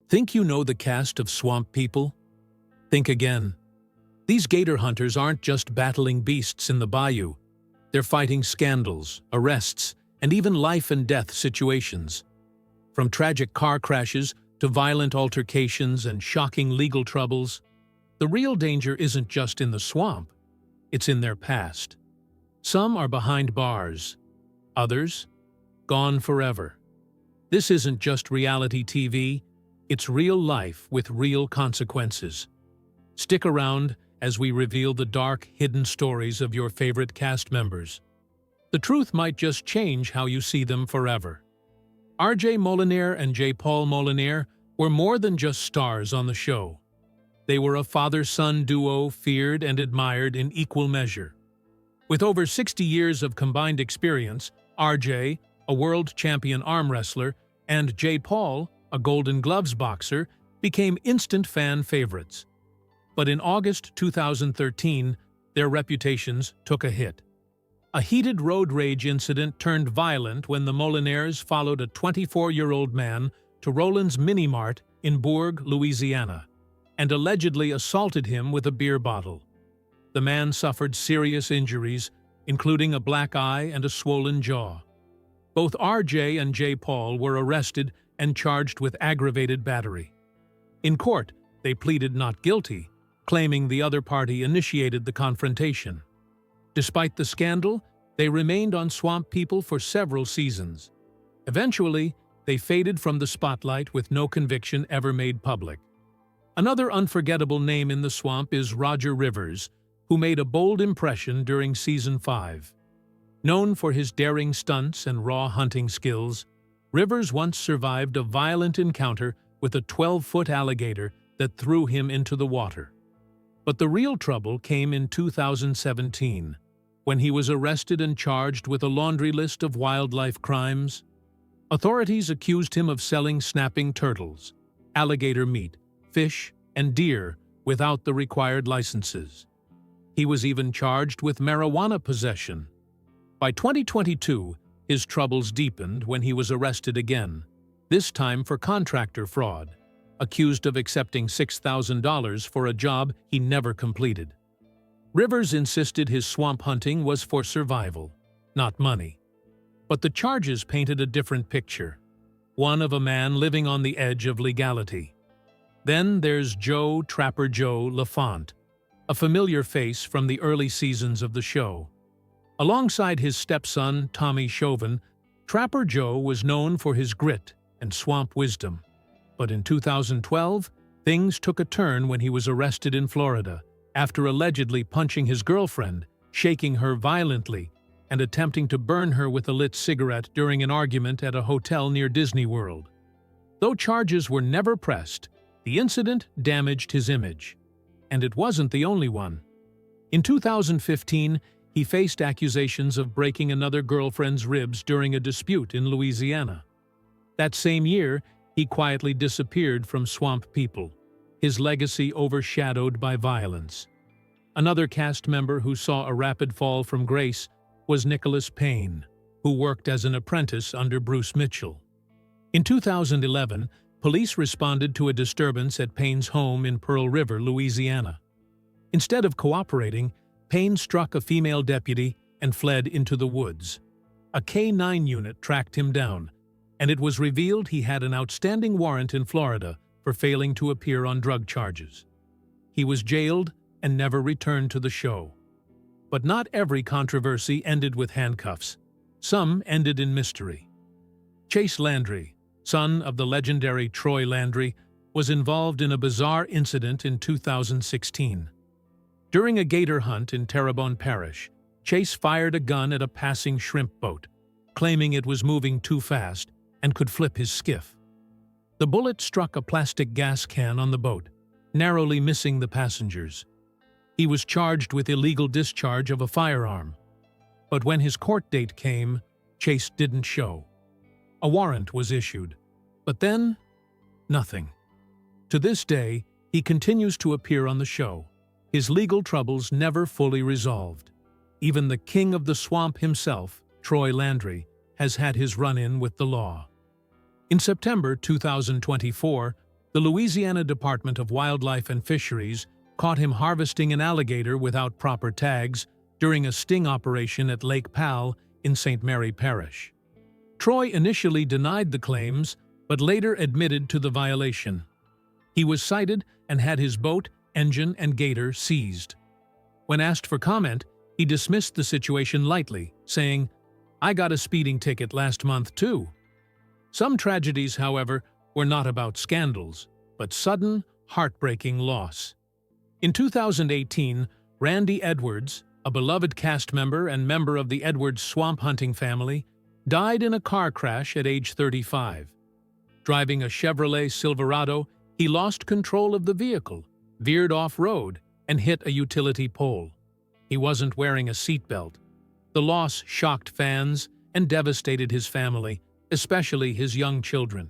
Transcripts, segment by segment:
Think you know the cast of Swamp People? Think again. These gator hunters aren't just battling beasts in the bayou. They're fighting scandals, arrests, and even life-and-death situations. From tragic car crashes to violent altercations and shocking legal troubles, the real danger isn't just in the swamp, it's in their past. Some are behind bars, others gone forever. This isn't just reality TV, it's real life with real consequences. Stick around as we reveal the dark, hidden stories of your favorite cast members. The truth might just change how you see them forever. R.J. Molinaire and J. Paul Molinaire were more than just stars on the show. They were a father-son duo feared and admired in equal measure. With over 60 years of combined experience, R.J., a world champion arm wrestler, and J. Paul, a Golden Gloves boxer, became instant fan favorites. But in August 2013, their reputations took a hit. A heated road rage incident turned violent when the Molinaires followed a 24-year-old man to Roland's Mini Mart in Bourg, Louisiana, and allegedly assaulted him with a beer bottle. The man suffered serious injuries, including a black eye and a swollen jaw. Both R.J. and J. Paul were arrested and charged with aggravated battery. In court, they pleaded not guilty, claiming the other party initiated the confrontation. Despite the scandal, they remained on Swamp People for several seasons. Eventually, they faded from the spotlight with no conviction ever made public. Another unforgettable name in the swamp is Roger Rivers, who made a bold impression during Season 5. Known for his daring stunts and raw hunting skills, Rivers once survived a violent encounter with a 12-foot alligator that threw him into the water. But the real trouble came in 2017, when he was arrested and charged with a laundry list of wildlife crimes. Authorities accused him of selling snapping turtles, alligator meat, fish, and deer without the required licenses. He was even charged with marijuana possession. By 2022, his troubles deepened when he was arrested again, this time for contractor fraud, accused of accepting $6,000 for a job he never completed. Rivers insisted his swamp hunting was for survival, not money. But the charges painted a different picture, one of a man living on the edge of legality. Then there's Trapper Joe LaFont, a familiar face from the early seasons of the show. Alongside his stepson, Tommy Chauvin, Trapper Joe was known for his grit and swamp wisdom. But in 2012, things took a turn when he was arrested in Florida after allegedly punching his girlfriend, shaking her violently, and attempting to burn her with a lit cigarette during an argument at a hotel near Disney World. Though charges were never pressed, the incident damaged his image. And it wasn't the only one. In 2015, he faced accusations of breaking another girlfriend's ribs during a dispute in Louisiana. That same year, he quietly disappeared from Swamp People, his legacy overshadowed by violence. Another cast member who saw a rapid fall from grace was Nicholas Payne, who worked as an apprentice under Bruce Mitchell. In 2011, police responded to a disturbance at Payne's home in Pearl River, Louisiana. Instead of cooperating, Payne struck a female deputy and fled into the woods. A K-9 unit tracked him down, and it was revealed he had an outstanding warrant in Florida for failing to appear on drug charges. He was jailed and never returned to the show. But not every controversy ended with handcuffs. Some ended in mystery. Chase Landry, son of the legendary Troy Landry, was involved in a bizarre incident in 2016. During a gator hunt in Terrebonne Parish, Chase fired a gun at a passing shrimp boat, claiming it was moving too fast and could flip his skiff. The bullet struck a plastic gas can on the boat, narrowly missing the passengers. He was charged with illegal discharge of a firearm. But when his court date came, Chase didn't show. A warrant was issued, but then, nothing. To this day, he continues to appear on the show, his legal troubles never fully resolved. Even the king of the swamp himself, Troy Landry, has had his run-in with the law. In September 2024, The Louisiana Department of Wildlife and Fisheries caught him harvesting an alligator without proper tags during a sting operation at Lake Powell in St. Mary Parish. Troy initially denied the claims, but later admitted to the violation. He was cited and had his boat, engine, and gator seized. When asked for comment, he dismissed the situation lightly, saying, "I got a speeding ticket last month too." Some tragedies, however, were not about scandals, but sudden, heartbreaking loss. In 2018, Randy Edwards, a beloved cast member and member of the Edwards swamp hunting family, died in a car crash at age 35. Driving a Chevrolet Silverado, he lost control of the vehicle, veered off-road, and hit a utility pole. He wasn't wearing a seatbelt. The loss shocked fans and devastated his family, especially his young children.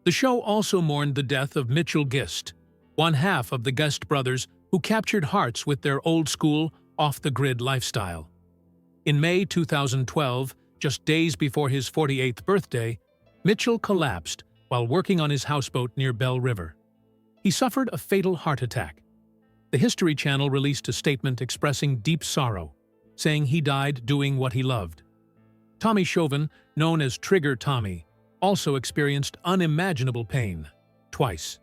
The show also mourned the death of Mitchell Gist, one half of the Gist brothers who captured hearts with their old-school, off-the-grid lifestyle. In May 2012, just days before his 48th birthday, Mitchell collapsed while working on his houseboat near Bell River. He suffered a fatal heart attack. The History Channel released a statement expressing deep sorrow, saying he died doing what he loved. Tommy Chauvin, known as Trigger Tommy, also experienced unimaginable pain, twice.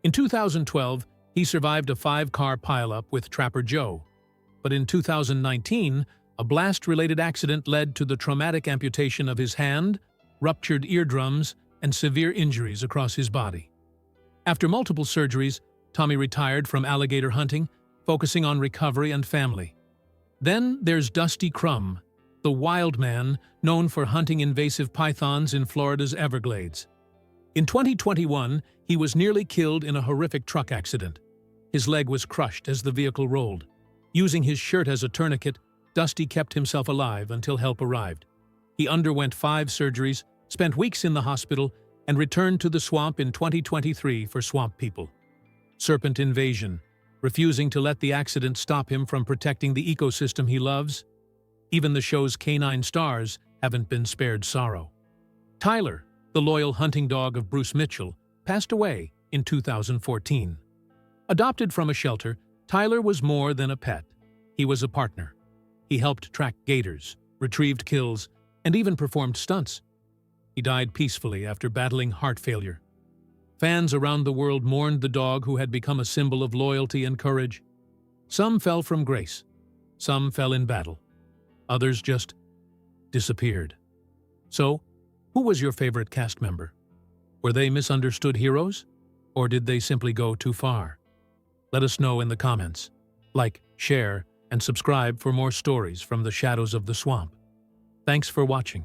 In 2012, he survived a 5-car pileup with Trapper Joe, but in 2019, a blast-related accident led to the traumatic amputation of his hand, ruptured eardrums, and severe injuries across his body. After multiple surgeries, Tommy retired from alligator hunting, focusing on recovery and family. Then there's Dusty Crum, the wild man known for hunting invasive pythons in Florida's Everglades. In 2021, he was nearly killed in a horrific truck accident. His leg was crushed as the vehicle rolled. Using his shirt as a tourniquet, Dusty kept himself alive until help arrived. He underwent 5 surgeries, spent weeks in the hospital, and returned to the swamp in 2023 for Swamp People. Serpent invasion, refusing to let the accident stop him from protecting the ecosystem he loves. Even the show's canine stars haven't been spared sorrow. Tyler, the loyal hunting dog of Bruce Mitchell, passed away in 2014. Adopted from a shelter, Tyler was more than a pet. He was a partner. He helped track gators, retrieved kills, and even performed stunts. He died peacefully after battling heart failure. Fans around the world mourned the dog who had become a symbol of loyalty and courage. Some fell from grace. Some fell in battle. Others just disappeared. So, who was your favorite cast member? Were they misunderstood heroes? Or did they simply go too far? Let us know in the comments. Like, share, and subscribe for more stories from the shadows of the swamp. Thanks for watching.